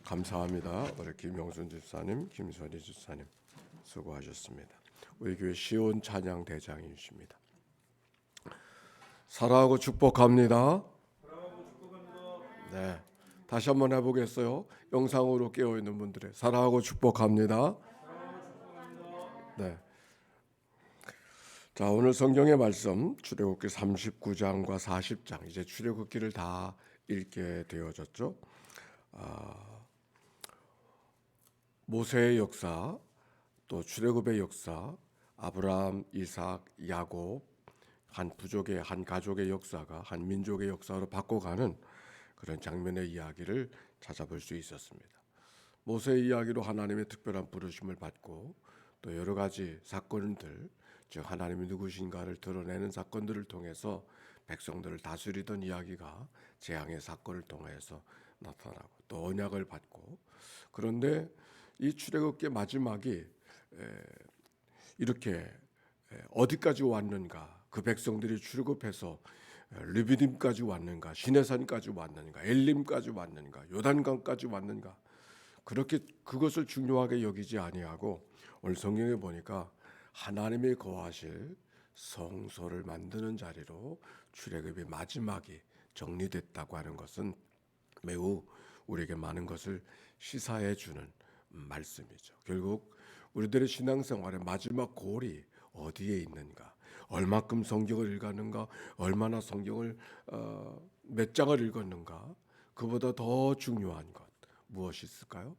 감사합니다. 우리 김영순 집사님, 김선희 집사님 수고하셨습니다. 우리 교회 시온 찬양 대장이십니다. 사랑하고 축복합니다. 네, 다시 한번 해보겠어요. 영상으로 깨어 있는 분들의 사랑하고 축복합니다. 네. 자, 오늘 성경의 말씀 출애굽기 39장과 40장 이제 출애굽기를 다 읽게 되어졌죠. 모세의 역사, 또 출애굽의 역사, 아브라함, 이삭, 야곱 한 부족의 한 가족의 역사가 한 민족의 역사로 바꿔가는 그런 장면의 이야기를 찾아볼 수 있었습니다. 모세의 이야기로 하나님의 특별한 부르심을 받고 또 여러 가지 사건들, 즉 하나님이 누구신가를 드러내는 사건들을 통해서 백성들을 다스리던 이야기가 재앙의 사건을 통해서 나타나고 또 언약을 받고, 그런데 이 출애굽기 마지막이 이렇게 어디까지 왔는가, 그 백성들이 출애굽해서 르비딤까지 왔는가, 시내산까지 왔는가, 엘림까지 왔는가, 요단강까지 왔는가, 그렇게 그것을 중요하게 여기지 아니하고 오늘 성경에 보니까 하나님이 거하실 성소를 만드는 자리로 출애굽의 마지막이 정리됐다고 하는 것은 매우 우리에게 많은 것을 시사해 주는 말씀이죠. 결국 우리들의 신앙생활의 마지막 골이 어디에 있는가, 얼마큼 성경을 읽었는가, 얼마나 성경을 몇 장을 읽었는가, 그보다 더 중요한 것 무엇이 있을까요?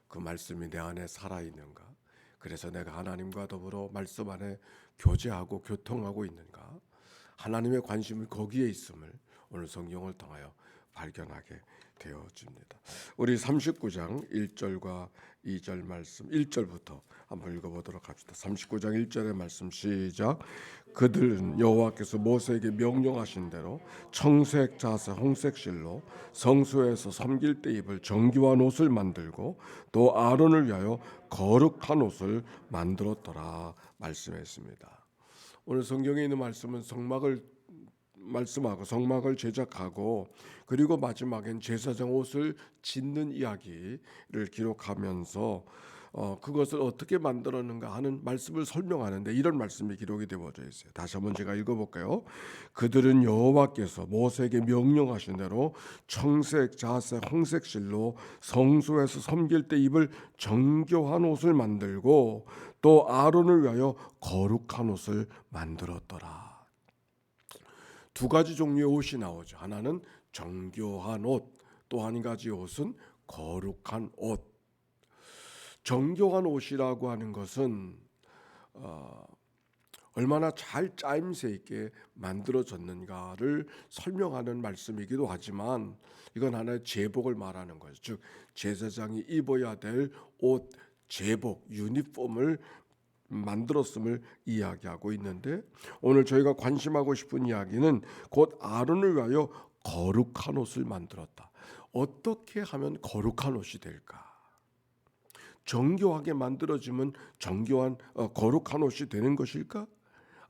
그 말씀이 내 안에 살아있는가, 그래서 내가 하나님과 더불어 말씀 안에 교제하고 교통하고 있는가, 하나님의 관심이 거기에 있음을 오늘 성경을 통하여 발견하게 되어집니다. 우리 39장 1절과 2절 말씀, 1절부터 한번 읽어보도록 합시다. 39장 1절의 말씀 시작. 그들은 여호와께서 모세에게 명령하신 대로 청색, 자색, 홍색 실로 성소에서 섬길 때 입을 정교한 옷을 만들고 또 아론을 위하여 거룩한 옷을 만들었더라 말씀했습니다. 오늘 성경에 있는 말씀은 성막을 말씀하고 성막을 제작하고 그리고 마지막엔 제사장 옷을 짓는 이야기를 기록하면서 그것을 어떻게 만들었는가 하는 말씀을 설명하는데 이런 말씀이 기록이 되어져 있어요. 다시 한번 제가 읽어볼까요? 그들은 여호와께서 모세에게 명령하신 대로 청색, 자색, 홍색 실로 성소에서 섬길 때 입을 정교한 옷을 만들고 또 아론을 위하여 거룩한 옷을 만들었더라. 두 가지 종류의 옷이 나오죠. 하나는 정교한 옷, 또 한 가지 옷은 거룩한 옷. 정교한 옷이라고 하는 것은 얼마나 잘 짜임새 있게 만들어졌는가를 설명하는 말씀이기도 하지만 이건 하나의 제복을 말하는 거죠. 즉 제사장이 입어야 될 옷, 제복, 유니폼을 만들었음을 이야기하고 있는데, 오늘 저희가 관심하고 싶은 이야기는 곧 아론을 위하여 거룩한 옷을 만들었다. 어떻게 하면 거룩한 옷이 될까? 정교하게 만들어지면 정교한 거룩한 옷이 되는 것일까?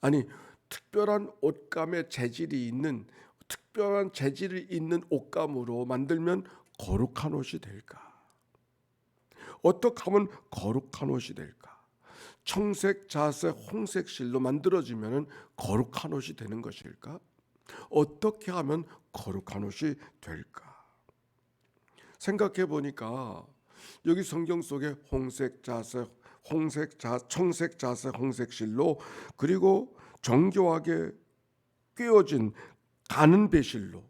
아니, 특별한 옷감의 재질이 있는, 특별한 재질이 있는 옷감으로 만들면 거룩한 옷이 될까? 어떻게 하면 거룩한 옷이 될까? 청색, 자색, 홍색 실로 만들어지면 거룩한 옷이 되는 것일까? 어떻게 하면 거룩한 옷이 될까? 생각해 보니까 여기 성경 속에 홍색, 자색, 청색, 자색, 홍색 실로 그리고 정교하게 꿰어진 가는 배실로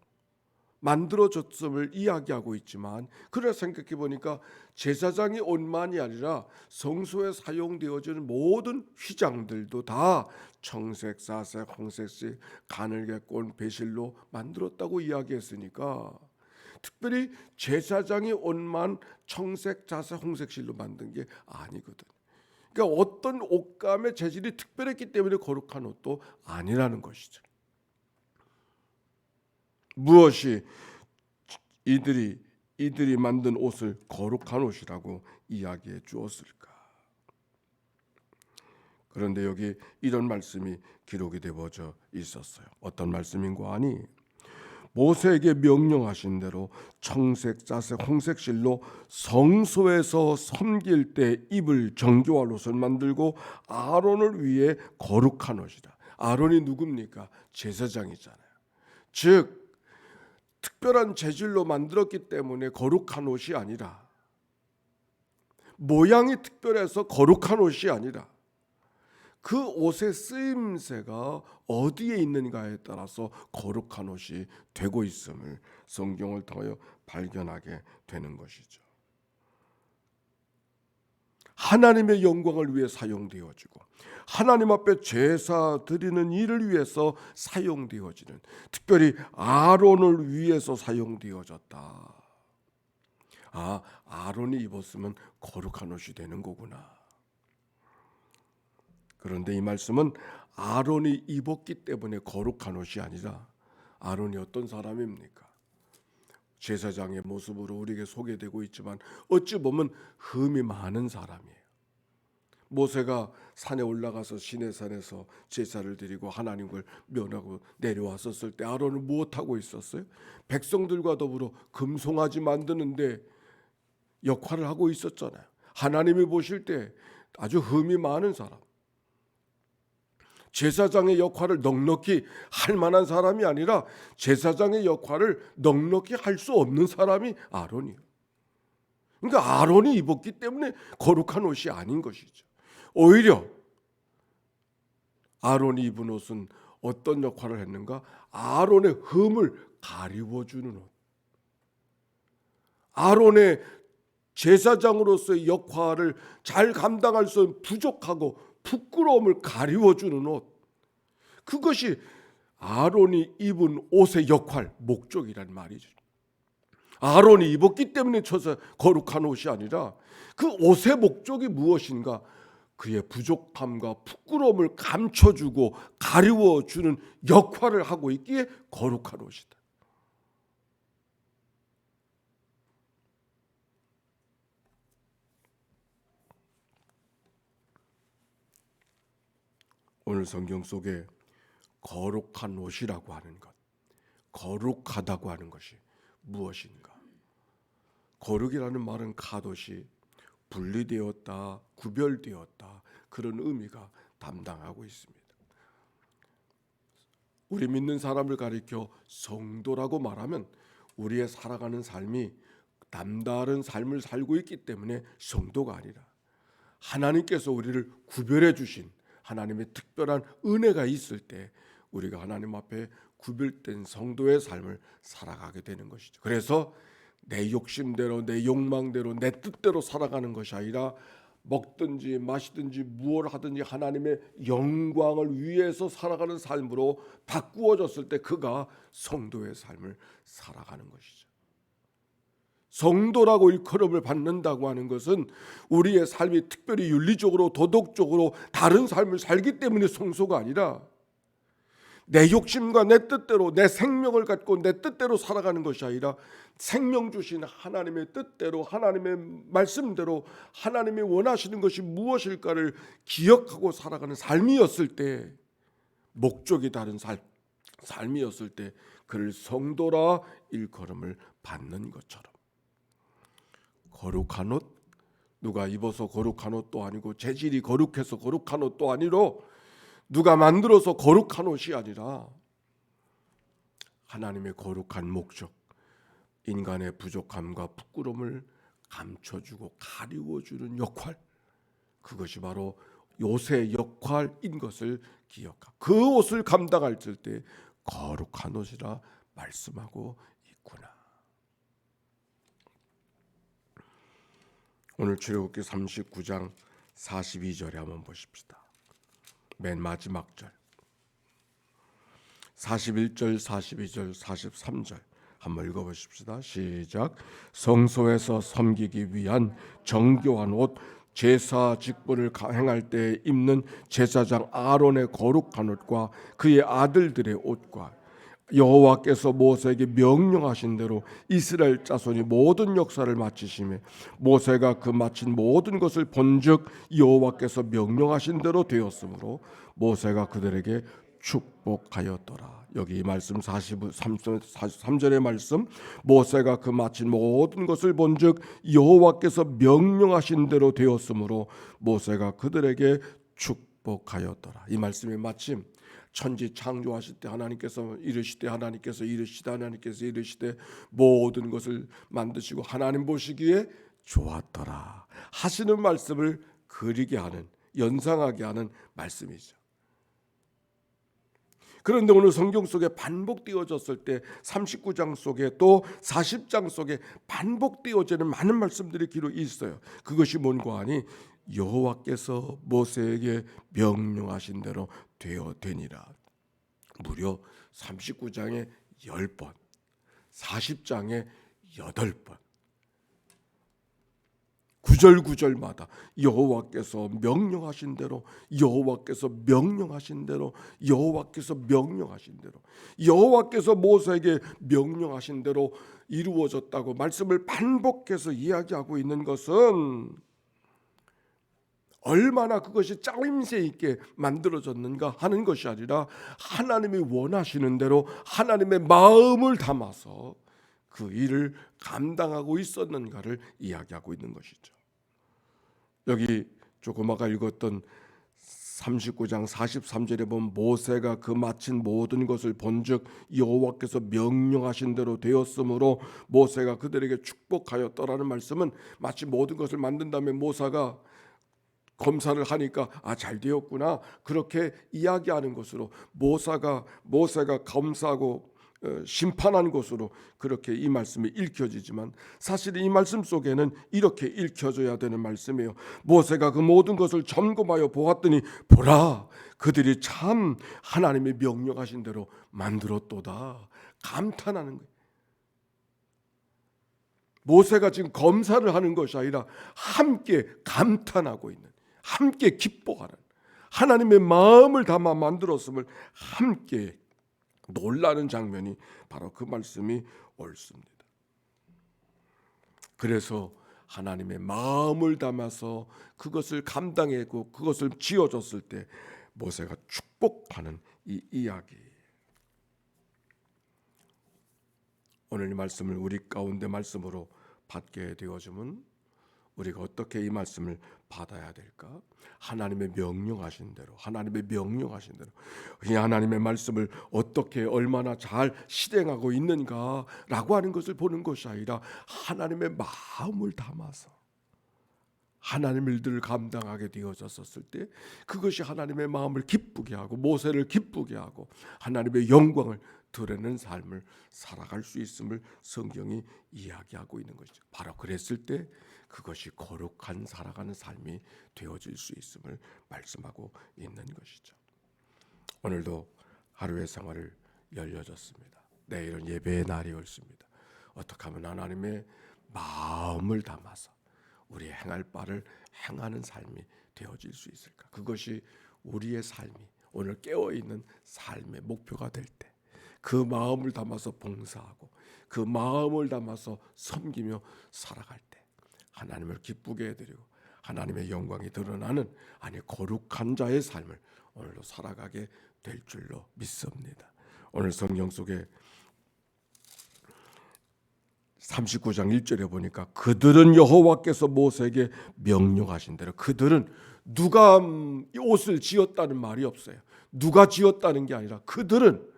만들어졌음을 이야기하고 있지만, 그래 생각해 보니까 제사장의 옷만이 아니라 성소에 사용되어지는 모든 휘장들도 다 청색, 자색, 홍색씩 가늘게 꼰 배실로 만들었다고 이야기했으니까 특별히 제사장의 옷만 청색, 자색, 홍색 실로 만든 게 아니거든. 그러니까 어떤 옷감의 재질이 특별했기 때문에 거룩한 옷도 아니라는 것이죠. 무엇이 이들이 만든 옷을 거룩한 옷이라고 이야기해 주었을까? 그런데 여기 이런 말씀이 기록이 되어져 있었어요. 어떤 말씀인고 하니 모세에게 명령하신 대로 청색, 자색, 홍색 실로 성소에서 섬길 때 입을 정교할 옷을 만들고 아론을 위해 거룩한 옷이다. 아론이 누굽니까? 제사장이잖아요. 즉 특별한 재질로 만들었기 때문에 거룩한 옷이 아니라, 모양이 특별해서 거룩한 옷이 아니라, 그 옷의 쓰임새가 어디에 있는가에 따라서 거룩한 옷이 되고 있음을 성경을 통하여 발견하게 되는 것이죠. 하나님의 영광을 위해 사용되어지고 하나님 앞에 제사 드리는 일을 위해서 사용되어지는, 특별히 아론을 위해서 사용되어졌다. 아론이 입었으면 거룩한 옷이 되는 거구나. 그런데 이 말씀은 아론이 입었기 때문에 거룩한 옷이 아니라, 아론이 어떤 사람입니까? 제사장의 모습으로 우리에게 소개되고 있지만 어찌 보면 흠이 많은 사람이에요. 모세가 산에 올라가서 시내산에서 제사를 드리고 하나님을 면하고 내려왔었을 때 아론은 무엇하고 있었어요? 백성들과 더불어 금송아지 만드는데 역할을 하고 있었잖아요. 하나님이 보실 때 아주 흠이 많은 사람, 제사장의 역할을 넉넉히 할 만한 사람이 아니라 제사장의 역할을 넉넉히 할 수 없는 사람이 아론이에요. 그러니까 아론이 입었기 때문에 거룩한 옷이 아닌 것이죠. 오히려 아론이 입은 옷은 어떤 역할을 했는가? 아론의 흠을 가리워주는 옷, 아론의 제사장으로서의 역할을 잘 감당할 수 없는 부족하고 부끄러움을 가리워주는 옷, 그것이 아론이 입은 옷의 역할, 목적이란 말이죠. 아론이 입었기 때문에 쳐서 거룩한 옷이 아니라 그 옷의 목적이 무엇인가? 그의 부족함과 부끄러움을 감춰주고 가리워주는 역할을 하고 있기에 거룩한 옷이다. 오늘 성경 속에 거룩한 옷이라고 하는 것, 거룩하다고 하는 것이 무엇인가? 거룩이라는 말은 카도시, 분리되었다, 구별되었다, 그런 의미가 담당하고 있습니다. 우리 믿는 사람을 가리켜 성도라고 말하면 우리의 살아가는 삶이 남다른 삶을 살고 있기 때문에 성도가 아니라 하나님께서 우리를 구별해 주신 하나님의 특별한 은혜가 있을 때 우리가 하나님 앞에 구별된 성도의 삶을 살아가게 되는 것이죠. 그래서 내 욕심대로, 내 욕망대로, 내 뜻대로 살아가는 것이 아니라 먹든지 마시든지 무엇을 하든지 하나님의 영광을 위해서 살아가는 삶으로 바꾸어졌을 때 그가 성도의 삶을 살아가는 것이죠. 성도라고 일컬음을 받는다고 하는 것은 우리의 삶이 특별히 윤리적으로 도덕적으로 다른 삶을 살기 때문에 성소가 아니라 내 욕심과 내 뜻대로 내 생명을 갖고 내 뜻대로 살아가는 것이 아니라 생명 주신 하나님의 뜻대로 하나님의 말씀대로 하나님이 원하시는 것이 무엇일까를 기억하고 살아가는 삶이었을 때, 목적이 다른 삶이었을 때 그를 성도라 일컬음을 받는 것처럼, 거룩한 옷, 누가 입어서 거룩한 옷도 아니고 재질이 거룩해서 거룩한 옷도 아니로 누가 만들어서 거룩한 옷이 아니라 하나님의 거룩한 목적, 인간의 부족함과 부끄러움을 감춰주고 가리워주는 역할, 그것이 바로 옷의 역할인 것을 기억하고 그 옷을 감당할 때 거룩한 옷이라 말씀하고 있구나. 오늘 출애굽기 39장 42절에 한번 보십시다. 맨 마지막 절 41절, 42절, 43절 한번 읽어보십시다. 시작. 성소에서 섬기기 위한 정교한 옷, 제사 직분을 행할 때 입는 제사장 아론의 거룩한 옷과 그의 아들들의 옷과 여호와께서 모세에게 명령하신 대로 이스라엘 자손이 모든 역사를 마치시며 모세가 그 마친 모든 것을 본즉 여호와께서 명령하신 대로 되었으므로 모세가 그들에게 축복하였더라. 여기 이 말씀 43절의 말씀, 모세가 그 마친 모든 것을 본즉 여호와께서 명령하신 대로 되었으므로 모세가 그들에게 축복하였더라. 이 말씀이 마침 천지 창조하실 때 하나님께서 이르시되 모든 것을 만드시고 하나님 보시기에 좋았더라 하시는 말씀을 그리게 하는, 연상하게 하는 말씀이죠. 그런데 오늘 성경 속에 반복되어졌을 때 39장 속에 또 40장 속에 반복되어지는 많은 말씀들이 기록이 있어요. 그것이 뭔가 하니 여호와께서 모세에게 명령하신 대로 되니라. 무려 39장에 10번, 40장에 8번, 구절마다 여호와께서 명령하신 대로, 여호와께서 모세에게 명령하신 대로 이루어졌다고 말씀을 반복해서 이야기하고 있는 것은 얼마나 그것이 짜임새 있게 만들어졌는가 하는 것이 아니라 하나님이 원하시는 대로 하나님의 마음을 담아서 그 일을 감당하고 있었는가를 이야기하고 있는 것이죠. 여기 조금 아까 읽었던 39장 43절에 보면 모세가 그 마친 모든 것을 본즉 여호와께서 명령하신 대로 되었으므로 모세가 그들에게 축복하였더라는 말씀은 마치 모든 것을 만든 다음에 모세가 검사를 하니까 잘 되었구나 그렇게 이야기하는 것으로 모세가 검사하고 심판한 것으로 그렇게 이 말씀이 읽혀지지만 사실 이 말씀 속에는 이렇게 읽혀져야 되는 말씀이에요. 모세가 그 모든 것을 점검하여 보았더니 보라 그들이 참 하나님의 명령하신 대로 만들었도다. 감탄하는 거예요. 모세가 지금 검사를 하는 것이 아니라 함께 감탄하고 있는, 함께 기뻐하는, 하나님의 마음을 담아 만들었음을 함께 놀라는 장면이 바로 그 말씀이 옳습니다. 그래서 하나님의 마음을 담아서 그것을 감당하고 그것을 지어줬을 때 모세가 축복하는 이 이야기. 오늘 이 말씀을 우리 가운데 말씀으로 받게 되어지면 우리가 어떻게 이 말씀을 받아야 될까? 하나님의 명령하신 대로, 이 하나님의 말씀을 어떻게 얼마나 잘 실행하고 있는가라고 하는 것을 보는 것이 아니라 하나님의 마음을 담아서 하나님의 일들을 감당하게 되어졌을 때 그것이 하나님의 마음을 기쁘게 하고 모세를 기쁘게 하고 하나님의 영광을 드러내는 삶을 살아갈 수 있음을 성경이 이야기하고 있는 것이죠. 바로 그랬을 때 그것이 거룩한 살아가는 삶이 되어질 수 있음을 말씀하고 있는 것이죠. 오늘도 하루의 생활을 열려졌습니다. 내일은 예배의 날이 옳습니다. 어떻게 하면 하나님의 마음을 담아서 우리 행할 바를 행하는 삶이 되어질 수 있을까? 그것이 우리의 삶이 오늘 깨어있는 삶의 목표가 될 때 그 마음을 담아서 봉사하고 그 마음을 담아서 섬기며 살아갈 때 하나님을 기쁘게 해드리고 하나님의 영광이 드러나는 거룩한 자의 삶을 오늘도 살아가게 될 줄로 믿습니다. 오늘 성경 속에 39장 1절에 보니까 그들은 여호와께서 모세에게 명령하신 대로, 그들은 누가 옷을 지었다는 말이 없어요. 누가 지었다는 게 아니라 그들은,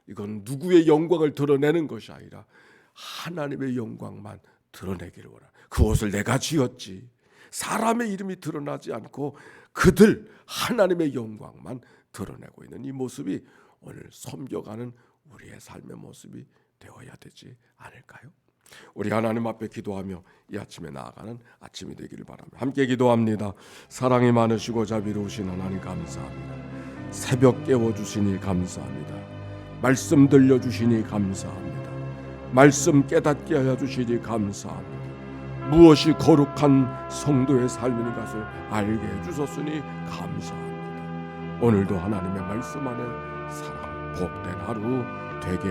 이건 누구의 영광을 드러내는 것이 아니라 하나님의 영광만 드러내기를 원하는, 그 옷을 내가 지었지 사람의 이름이 드러나지 않고 그들 하나님의 영광만 드러내고 있는 이 모습이 오늘 섬겨가는 우리의 삶의 모습이 되어야 되지 않을까요? 우리 하나님 앞에 기도하며 이 아침에 나아가는 아침이 되기를 바랍니다. 함께 기도합니다. 사랑이 많으시고 자비로우신 하나님 감사합니다. 새벽 깨워주시니 감사합니다. 말씀 들려주시니 감사합니다. 말씀 깨닫게 하여 주시니 감사합니다. 무엇이 거룩한 성도의 삶인 것을 알게 해주셨으니 감사합니다. 오늘도 하나님의 말씀 안에 살아 복된 하루 되게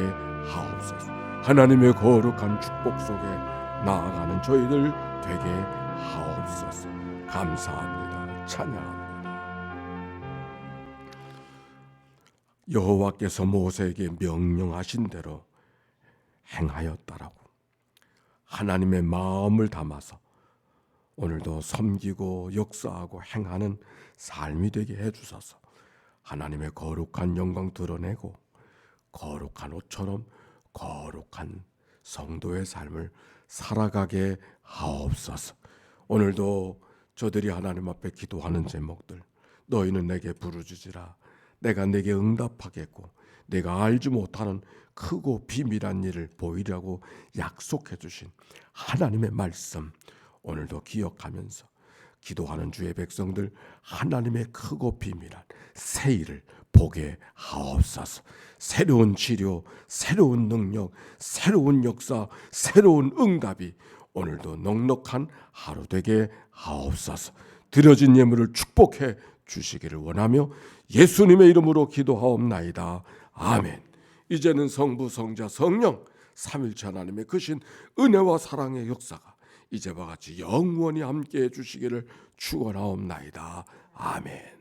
하옵소서. 하나님의 거룩한 축복 속에 나아가는 저희들 되게 하옵소서. 감사합니다. 찬양합니다. 여호와께서 모세에게 명령하신 대로 행하였다라고 하나님의 마음을 담아서 오늘도 섬기고 역사하고 행하는 삶이 되게 해주소서. 하나님의 거룩한 영광 드러내고 거룩한 옷처럼 거룩한 성도의 삶을 살아가게 하옵소서. 오늘도 저들이 하나님 앞에 기도하는 제목들, 너희는 내게 부르짖으라 내가 내게 응답하겠고 내가 알지 못하는 크고 비밀한 일을 보이라고 약속해 주신 하나님의 말씀 오늘도 기억하면서 기도하는 주의 백성들 하나님의 크고 비밀한 새 일을 보게 하옵소서. 새로운 치료, 새로운 능력, 새로운 역사, 새로운 응답이 오늘도 넉넉한 하루 되게 하옵소서. 드려진 예물을 축복해 주시기를 원하며 예수님의 이름으로 기도하옵나이다. 아멘. 이제는 성부, 성자, 성령 삼일체 하나님의 크신 은혜와 사랑의 역사가 이제와 같이 영원히 함께해 주시기를 축원하옵나이다. 아멘.